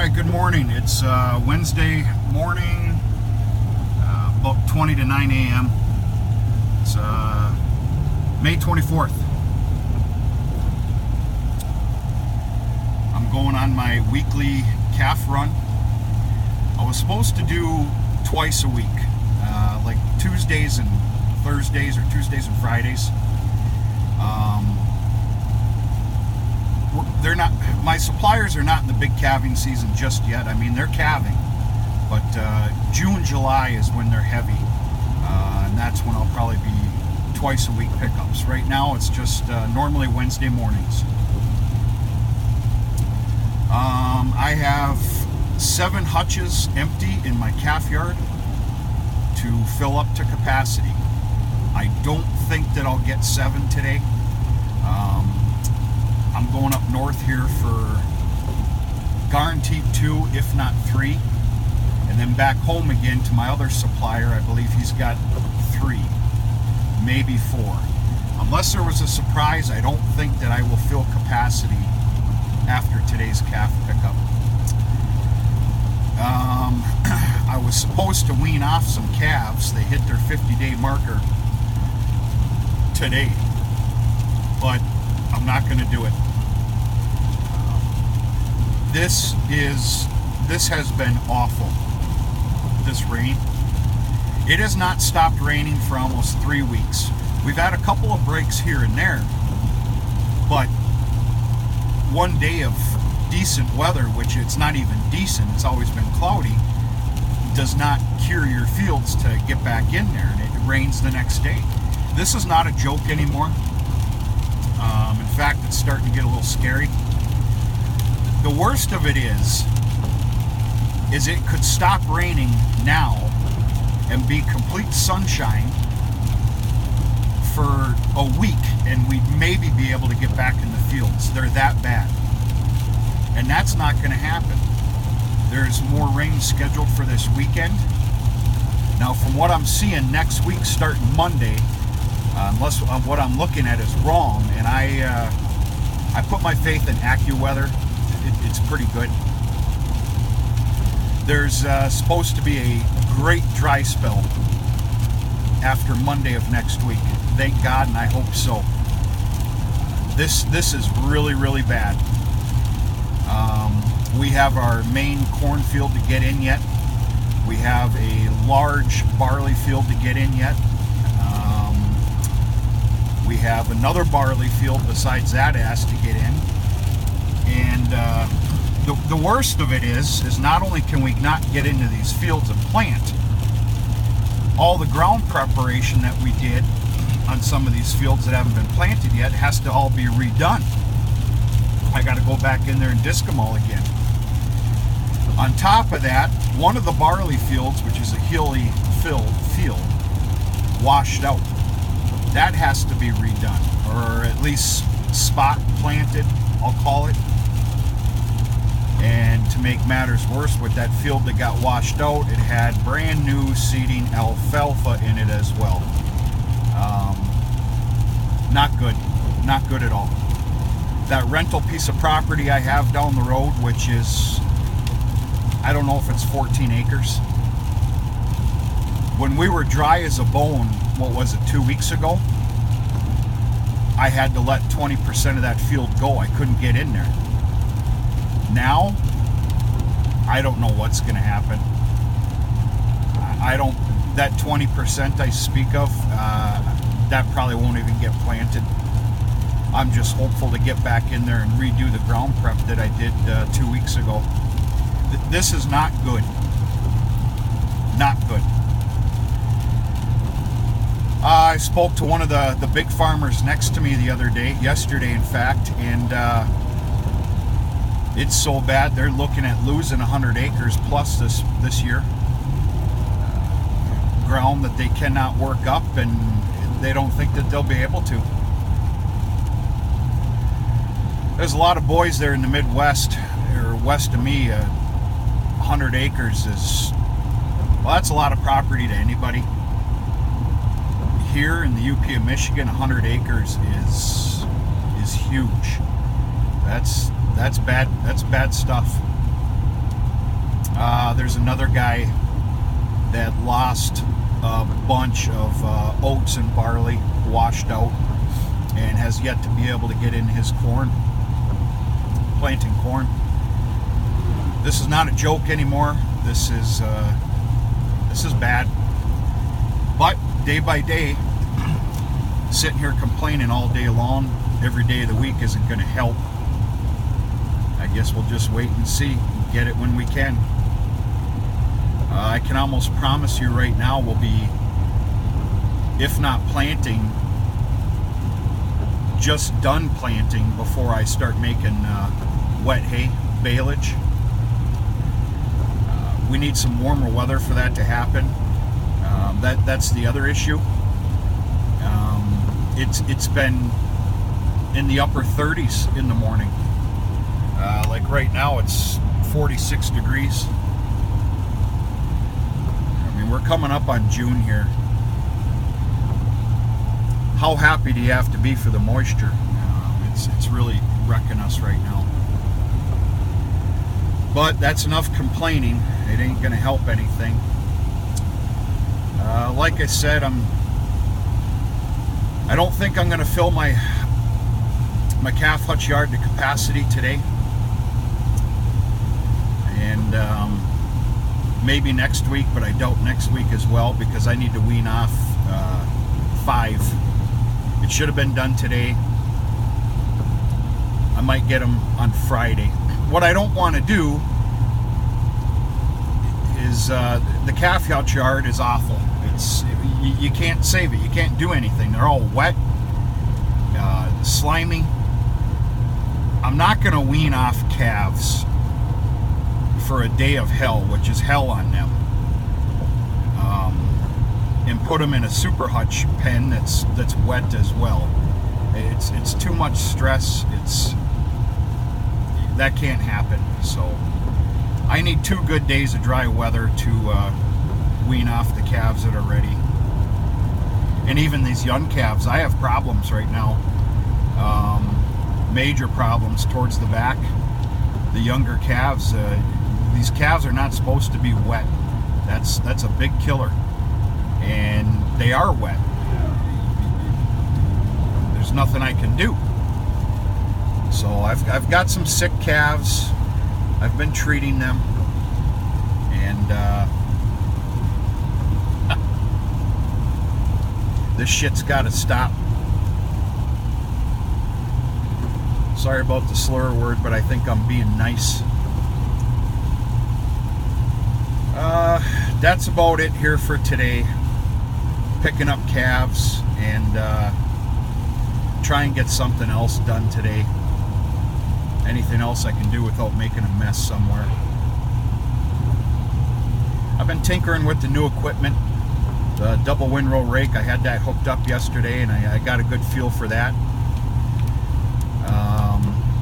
Hi, good morning. It's Wednesday morning, about 20 to 9 a.m. It's May 24th. I'm going on my weekly calf run. I was supposed to do twice a week, like Tuesdays and Thursdays or Tuesdays and Fridays. They're not, my suppliers are not in the big calving season just yet. I mean, they're calving, but June, July is when they're heavy, and that's when I'll probably be twice a week pickups. Right now, it's just normally Wednesday mornings. I have 7 hutches empty in my calf yard to fill up to capacity. I don't think that I'll get 7 today. I'm going up north here for guaranteed 2, if not 3, and then back home again to my other supplier. I believe he's got 3, maybe 4. Unless there was a surprise, I don't think that I will fill capacity after today's calf pickup. I was supposed to wean off some calves. They hit their 50-day marker today, but I'm not going to do it. This has been awful, this rain. It has not stopped raining for almost 3 weeks. We've had a couple of breaks here and there, but one day of decent weather, which it's not even decent, it's always been cloudy, does not cure your fields to get back in there, and it rains the next day. This is not a joke anymore. In fact, it's starting to get a little scary. The worst of it is it could stop raining now and be complete sunshine for a week, and we'd maybe be able to get back in the fields. They're that bad. And that's not going to happen. There's more rain scheduled for this weekend. Now, from what I'm seeing, next week starting Monday, unless what I'm looking at is wrong, and I put my faith in AccuWeather. It's pretty good. There's supposed to be a great dry spell after Monday of next week. Thank God, and I hope so. This is really, really bad. We have our main cornfield to get in yet. We have a large barley field to get in yet. We have another barley field besides that has to get in. And the worst of it is not only can we not get into these fields and plant, all the ground preparation that we did on some of these fields that haven't been planted yet has to all be redone. I got to go back in there and disc them all again. On top of that, one of the barley fields, which is a hilly field, washed out. That has to be redone, or at least spot planted, I'll call it. And to make matters worse, with that field that got washed out, it had brand new seeding alfalfa in it as well. Not good. Not good at all. That rental piece of property I have down the road, which is, I don't know if it's 14 acres. When we were dry as a bone, what was it, 2 weeks ago? I had to let 20% of that field go. I couldn't get in there. Now, I don't know what's going to happen. That 20% I speak of, that probably won't even get planted. I'm just hopeful to get back in there and redo the ground prep that I did 2 weeks ago. This is not good. Not good. I spoke to one of the big farmers next to me yesterday in fact, and it's so bad they're looking at losing 100 acres plus this year. Ground that they cannot work up, and they don't think that they'll be able to. There's a lot of boys there in the Midwest, or west of me. 100 acres is, well, that's a lot of property to anybody. Here in the UP of Michigan, 100 acres is huge. That's bad stuff. There's another guy that lost a bunch of oats and barley, washed out, and has yet to be able to get in his corn, planting corn. This is not a joke anymore. This is bad. But day by day, sitting here complaining all day long, every day of the week isn't going to help. I guess we'll just wait and see. Get it when we can. I can almost promise you right now we'll be, if not planting, just done planting before I start making wet hay baleage. We need some warmer weather for that to happen. That's the other issue. It's been in the upper 30s in the morning. Like right now it's 46 degrees. I mean, we're coming up on June here. How happy do you have to be for the moisture? It's really wrecking us right now. But that's enough complaining. It ain't gonna help anything. Like I said, I don't think I'm gonna fill my calf hutch yard to capacity today. And maybe next week, but I doubt next week as well, because I need to wean off 5. It should have been done today. I might get them on Friday. What I don't want to do is the calf hutch yard is awful. You can't save it. You can't do anything. They're all wet, slimy. I'm not going to wean off calves for a day of hell, which is hell on them, and put them in a super hutch pen that's wet as well. It's too much stress. That can't happen. So I need 2 good days of dry weather to wean off the calves that are ready. And even these young calves, I have problems right now. Major problems towards the back. The younger calves, these calves are not supposed to be wet. That's a big killer. And they are wet. There's nothing I can do. So I've got some sick calves. I've been treating them, and this shit's got to stop. Sorry about the slur word, but I think I'm being nice. That's about it here for today. Picking up calves and try and get something else done today. Anything else I can do without making a mess somewhere. I've been tinkering with the new equipment. The double windrow rake, I had that hooked up yesterday, and I got a good feel for that.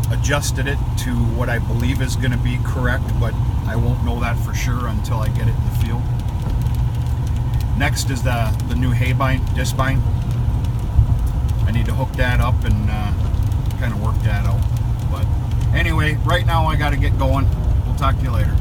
Adjusted it to what I believe is going to be correct, but I won't know that for sure until I get it in the field. Next is the new hay disc bind. I need to hook that up and kind of work that out. But anyway, right now I got to get going. We'll talk to you later.